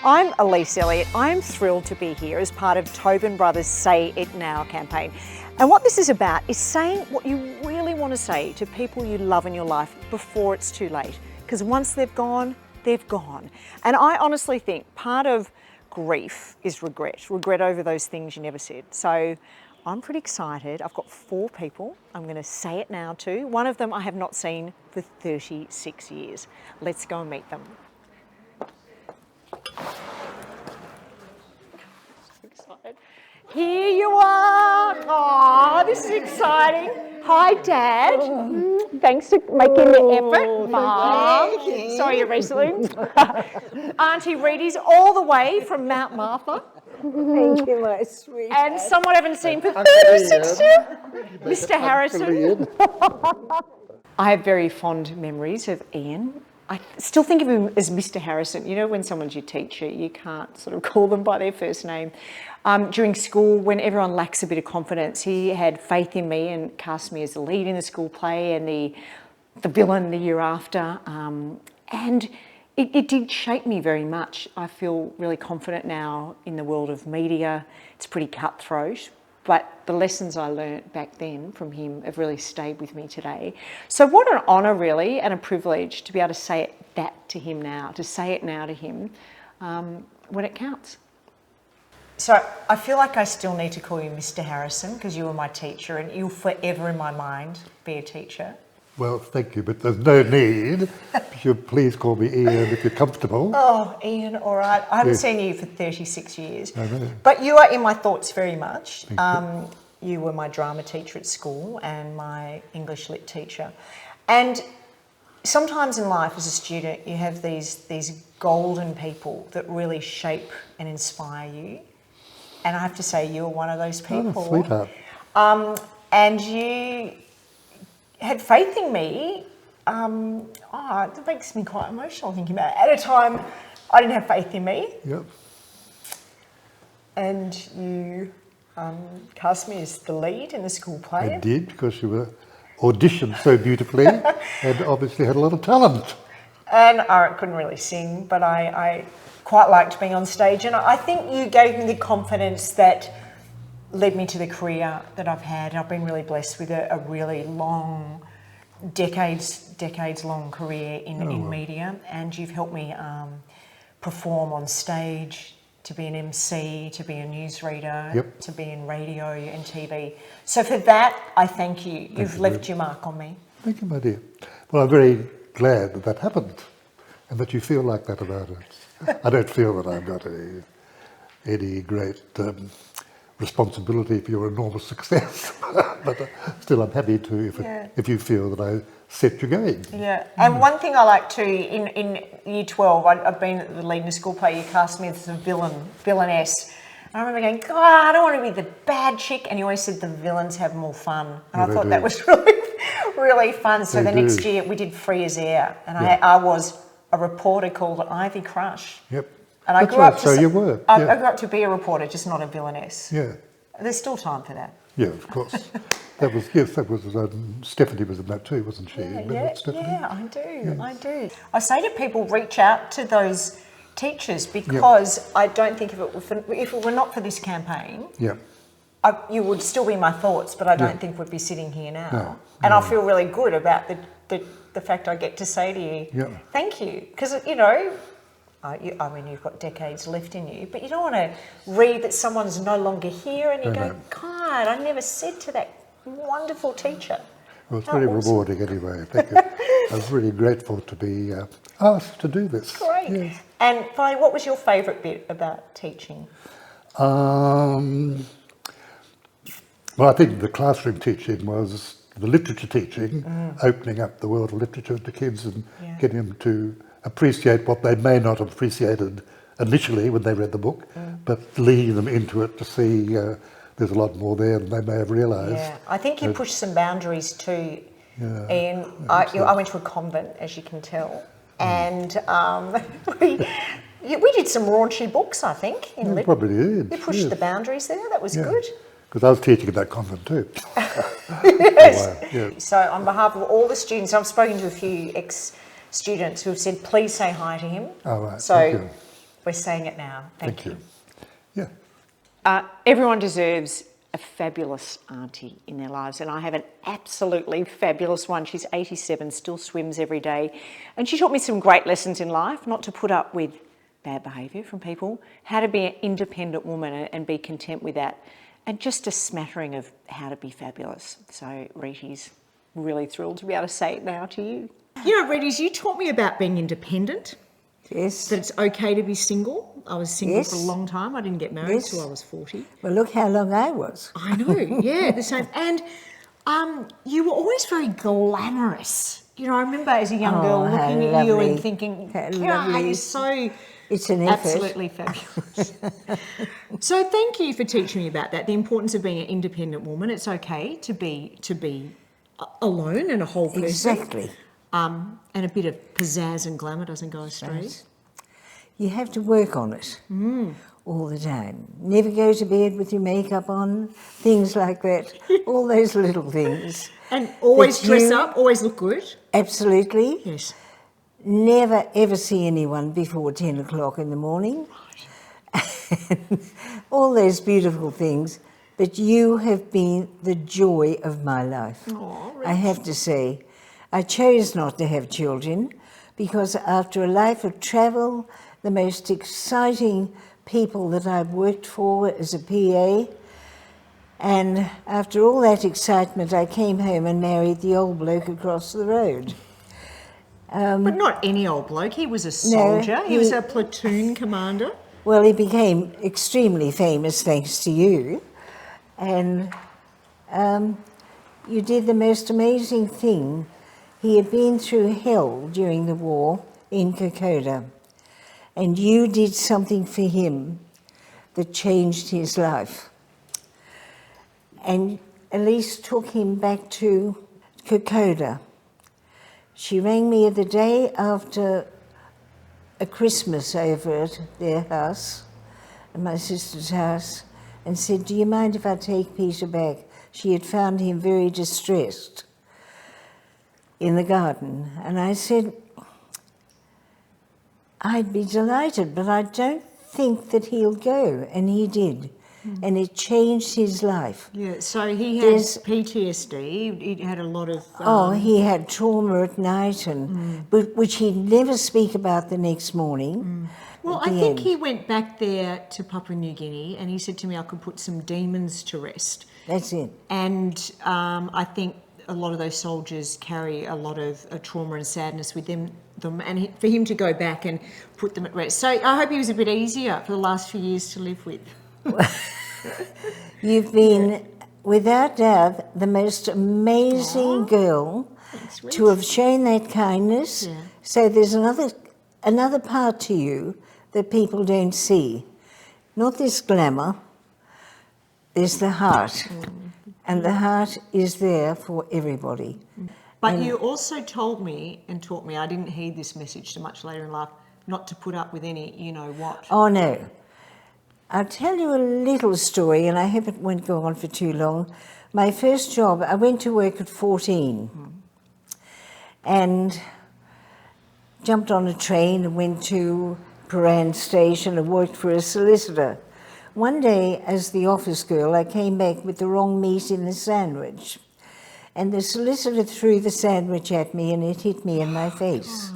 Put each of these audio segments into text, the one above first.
I'm Elise Elliott. I'm thrilled to be here as part of Tobin Brothers' Say It Now campaign. And what this is about is saying what you really want to say to people you love in your life before it's too late. Because once they've gone, they've gone. And I honestly think part of grief is regret over those things you never said. So I'm pretty excited. I've got 4 people I'm going to say it now to. One of them I have not seen for 36 years. Let's go and meet them. So excited. Here you are. Oh, this is exciting. Hi, Dad. Thanks for making the effort. Mom. Sorry you're wrestling. Auntie Reedy's all the way from Mount Martha. Thank you, my sweetheart. And someone I haven't seen for 36 years, Mr. Harrison. I have very fond memories of Ian. I still think of him as Mr. Harrison. You know, when someone's your teacher, you can't sort of call them by their first name. During school, when everyone lacks a bit of confidence, he had faith in me and cast me as the lead in the school play and the villain the year after. And it did shape me very much. I feel really confident now in the world of media. It's pretty cutthroat, but the lessons I learnt back then from him have really stayed with me today. So what an honour, really, and a privilege to be able to say that to him now, to say it now to him when it counts. So I feel like I still need to call you Mr. Harrison because you were my teacher and you'll forever in my mind be a teacher. Well, thank you, but there's no need. If you please call me Ian if you're comfortable. Oh, Ian, all right. I haven't seen you for 36 years. I know. But you are in my thoughts very much. Thank you were my drama teacher at school and my English lit teacher. And sometimes in life as a student, you have these golden people that really shape and inspire you. And I have to say, you're one of those people. Oh, sweetheart. And you had faith in me. That makes me quite emotional thinking about it. At a time, I didn't have faith in me. Yep. And you cast me as the lead in the school play. I did, because you were auditioned so beautifully and obviously had a lot of talent. And I couldn't really sing, but I quite liked being on stage. And I think you gave me the confidence that led me to the career that I've had. I've been really blessed with a really long, decades long career in media, and you've helped me perform on stage, to be an MC, to be a newsreader, to be in radio and TV. So for that, I thank you. You've left your mark on me. Thank you, my dear. Well, I'm very glad that happened and that you feel like that about it. I don't feel that I've got any great responsibility for your enormous success, but still I'm happy to if you feel that I set you going. Yeah, and one thing I like too, in year 12, I've been at the lead in a school play, you cast me as a villainess. And I remember going, God, I don't want to be the bad chick, and you always said the villains have more fun. And I thought that was really fun. So the next year we did Free as Air, and I was a reporter called Ivy Crush. Yep. And I grew up to you were. I grew up to be a reporter, just not a villainess. Yeah. There's still time for that. Yeah, of course. That was Stephanie was in that too, wasn't she? Yeah, I do. I say to people, reach out to those teachers because I don't think if it were not for this campaign, you would still be in my thoughts, but I don't think we'd be sitting here now. No, and I feel really good about the fact I get to say to you, thank you, because you've got decades left in you, but you don't want to read that someone's no longer here and you go, God, I never said to that wonderful teacher. Well, it's very rewarding anyway. Thank you. I was really grateful to be asked to do this. Great. Yes. And finally, what was your favourite bit about teaching? Well, I think the classroom teaching was the literature teaching, opening up the world of literature to kids and getting them to appreciate what they may not have appreciated initially when they read the book, but leading them into it to see there's a lot more there than they may have realised. Yeah, I think you pushed some boundaries too. Yeah, and I went to a convent, as you can tell, and we did some raunchy books, I think. Probably did. You pushed the boundaries there, that was good. Because I was teaching at that convent too. Yes. So on behalf of all the students, I've spoken to a few ex-students who have said, please say hi to him. Oh, right. So We're saying it now. Thank you. Yeah. Everyone deserves a fabulous auntie in their lives, and I have an absolutely fabulous one. She's 87, still swims every day, and she taught me some great lessons in life, not to put up with bad behaviour from people, how to be an independent woman and be content with that, and just a smattering of how to be fabulous. So Riti's really thrilled to be able to say it now to you. You know, Riti's, you taught me about being independent. Yes. That it's okay to be single. I was single Yes. for a long time. I didn't get married Yes. till I was 40. Well, look how long I was. I know, yeah, the same. And you were always very glamorous. You know, I remember as a young girl how looking at you lovely. and thinking, How God, lovely. you're so It's an effort. absolutely fabulous. So thank you for teaching me about that, the importance of being an independent woman. It's okay to be alone and a whole person. Exactly. And a bit of pizzazz and glamour doesn't go astray. Right. You have to work on it all the time. Never go to bed with your makeup on, things like that. All those little things. And always That dress you- up, always look good. Absolutely. Yes. Never ever see anyone before 10 o'clock in the morning. All those beautiful things. But you have been the joy of my life. Aw, I have to say, I chose not to have children because after a life of travel, the most exciting people that I've worked for as a PA, and after all that excitement, I came home and married the old bloke across the road. But not any old bloke. He was a soldier. he was a platoon commander. Well, he became extremely famous thanks to you. And you did the most amazing thing. He had been through hell during the war in Kokoda. And you did something for him that changed his life. And Elise took him back to Kokoda. She rang me the day after a Christmas over at their house, at my sister's house, and said, "Do you mind if I take Peter back?" She had found him very distressed in the garden. And I said, "I'd be delighted, but I don't think that he'll go." And he did. And it changed his life. Yeah, so he had PTSD. He had a lot of... He had trauma at night, and which he'd never speak about the next morning. Well, I think he went back there to Papua New Guinea and he said to me I could put some demons to rest. That's it. And I think a lot of those soldiers carry a lot of trauma and sadness with them, and for him to go back and put them at rest. So I hope he was a bit easier for the last few years to live with. You've been, without doubt, the most amazing girl to have shown that kindness. Yeah. So there's another part to you that people don't see. Not this glamour, there's the heart. And the heart is there for everybody. But you also told me and taught me, I didn't heed this message till much later in life, not to put up with any you-know-what. Oh, no. I'll tell you a little story, and I hope it won't go on for too long. My first job, I went to work at 14 and jumped on a train and went to Paran Station and worked for a solicitor. One day, as the office girl, I came back with the wrong meat in the sandwich. And the solicitor threw the sandwich at me and it hit me in my face.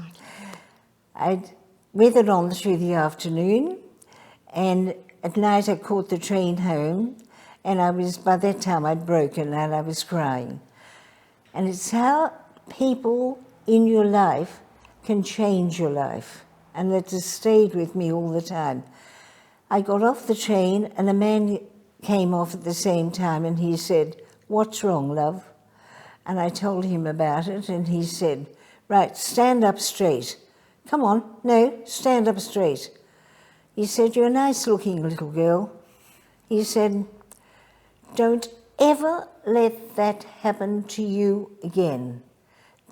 I'd weathered on through the afternoon, and at night I caught the train home, and by that time I'd broken and I was crying. And it's how people in your life can change your life, and that has stayed with me all the time. I got off the train and a man came off at the same time and he said, "What's wrong, love?" And I told him about it and he said, "Right, stand up straight." "Come on, no, stand up straight." He said, "You're a nice looking little girl." He said, "Don't ever let that happen to you again.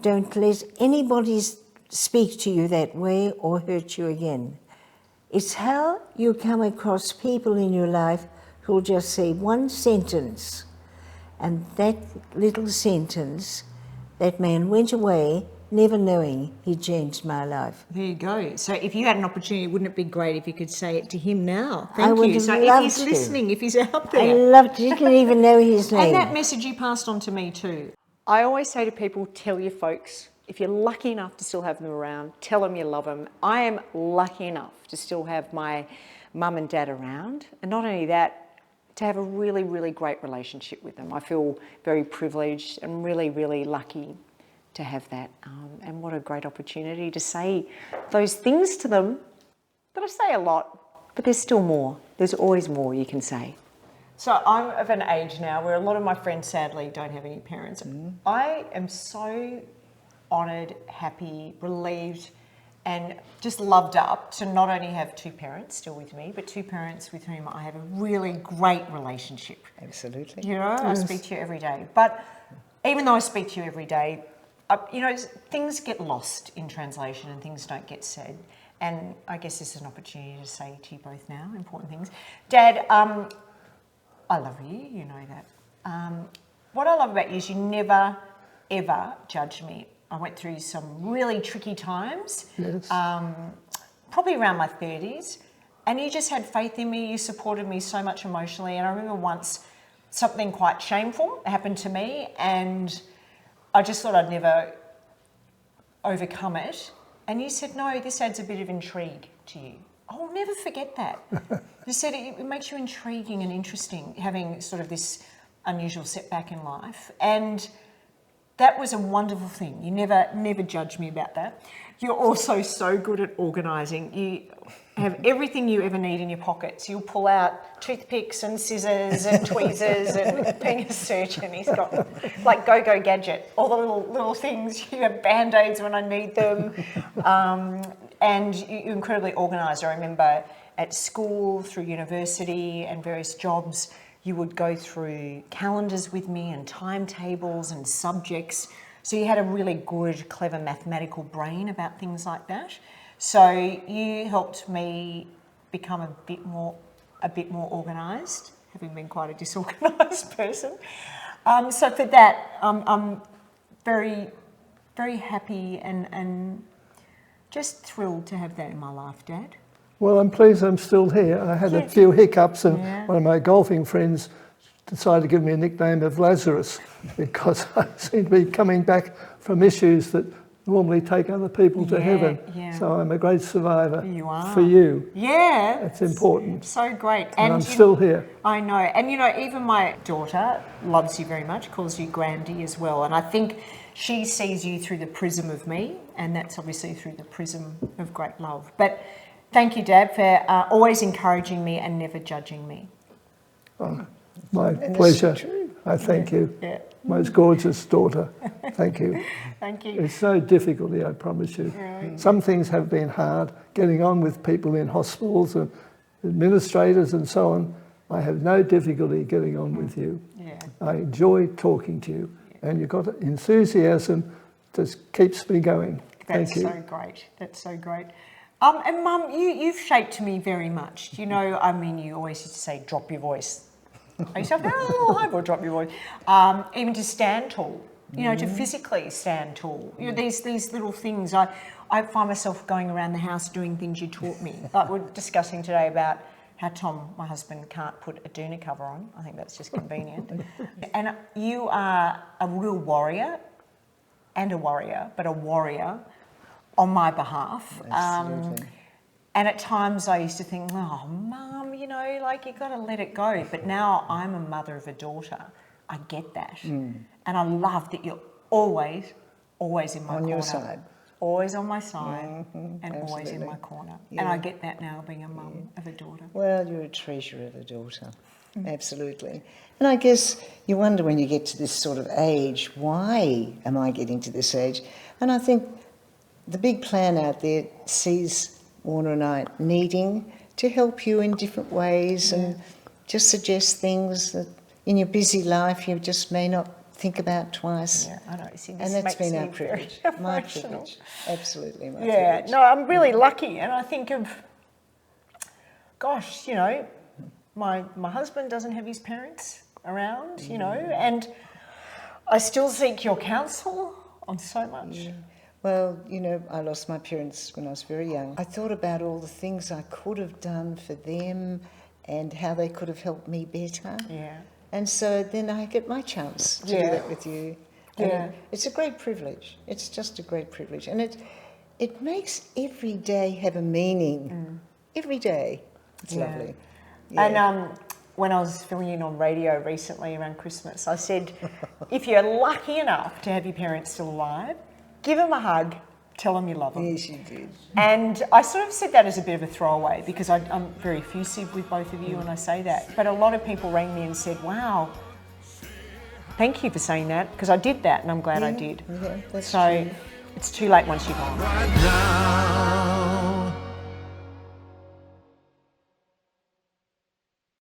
Don't let anybody speak to you that way or hurt you again. It's how you come across people in your life who'll just say one sentence, and that little sentence, that man went away never knowing he changed my life. There you go. So if you had an opportunity, wouldn't it be great if you could say it to him now? I Thank would you. have So if loved he's to. listening, if he's out I there. loved, didn't even know his name. And that message you passed on to me too. I always say to people, tell your folks, if you're lucky enough to still have them around, tell them you love them. I am lucky enough to still have my mum and dad around. And not only that, to have a really, really great relationship with them. I feel very privileged and really, really lucky to have that. And what a great opportunity to say those things to them that I say a lot, but there's still more. There's always more you can say. So I'm of an age now where a lot of my friends sadly don't have any parents. I am so honoured, happy, relieved and just loved up to not only have two parents still with me, but two parents with whom I have a really great relationship. Absolutely. You know, I speak to you every day. But even though I speak to you every day, you know, things get lost in translation and things don't get said. And I guess this is an opportunity to say to you both now important things. Dad, I love you, you know that. What I love about you is you never, ever judge me. I went through some really tricky times, Yes. probably around my 30s, and you just had faith in me, you supported me so much emotionally, and I remember once something quite shameful happened to me, and I just thought I'd never overcome it, and you said, no, this adds a bit of intrigue to you. I'll never forget that. You said it makes you intriguing and interesting, having sort of this unusual setback in life, and that was a wonderful thing. You never judged me about that. You're also so good at organising. You have everything you ever need in your pockets. You'll pull out toothpicks and scissors and tweezers and being a surgeon, he's got like go-go gadget, all the little things. You have Band-Aids when I need them. And you're incredibly organised. I remember at school, through university and various jobs, you would go through calendars with me and timetables and subjects. So you had a really good, clever mathematical brain about things like that. So you helped me become a bit more organised, having been quite a disorganised person. So for that, I'm very, very happy and just thrilled to have that in my life, Dad. Well, I'm pleased I'm still here. I had a few hiccups and one of my golfing friends decided to give me a nickname of Lazarus because I seem to be coming back from issues that normally take other people to heaven. Yeah. So I'm a great survivor You are. for you. Yeah. It's important. So great. And I'm still here. I know. And, you know, even my daughter loves you very much, calls you Grandy as well. And I think she sees you through the prism of me, and that's obviously through the prism of great love. But thank you, Dad, for always encouraging me and never judging me. Oh, my pleasure. I thank you. Yeah. Most gorgeous daughter. Thank you. Thank you. It's no difficulty, I promise you. Yeah. Some things have been hard, getting on with people in hospitals and administrators and so on. I have no difficulty getting on with you. Yeah. I enjoy talking to you, and you've got enthusiasm that keeps me going. Thank you. That's so great. That's so great. And Mum, you've shaped me very much. You know, I mean, you always used to say, drop your voice. I used to have, oh, I will drop your voice. Even to stand tall, you know, to physically stand tall. You know, these little things. I find myself going around the house doing things you taught me. Like we're discussing today about how Tom, my husband, can't put a doona cover on. I think that's just convenient. And you are a real warrior and a warrior, but a warrior on my behalf. Absolutely. And at times I used to think, oh, Mum, you know, like you've got to let it go. But now I'm a mother of a daughter. I get that. And I love that you're always in my corner. On your side. Always on my side and always in absolutely. my corner. Yeah. And I get that now being a mum of a daughter. Well, you're a treasure of a daughter. Absolutely. And I guess you wonder when you get to this sort of age, why am I getting to this age? And I think the big plan out there sees Warner and I needing to help you in different ways and just suggest things that in your busy life you just may not think about twice. Yeah, I know. See, this And that's makes been me our very privilege. My emotional. privilege. Absolutely my Yeah, privilege. no, I'm really lucky. And I think of, gosh, you know, my husband doesn't have his parents around, you know, and I still seek your counsel on so much. Well, you know, I lost my parents when I was very young. I thought about all the things I could have done for them and how they could have helped me better. Yeah. And so then I get my chance to do Yeah. that with you. And Yeah. it's a great privilege. It's just a great privilege. And it makes every day have a meaning. Every day. It's Yeah. lovely. And when I was filling in on radio recently around Christmas, I said, if you're lucky enough to have your parents still alive, give them a hug, tell them you love them. Yes, you did. And I sort of said that as a bit of a throwaway because I'm very effusive with both of you when I say that. But a lot of people rang me and said, wow, thank you for saying that, because I did that and I'm glad I did. Yeah, that's So true. it's too late once you're gone. Right now.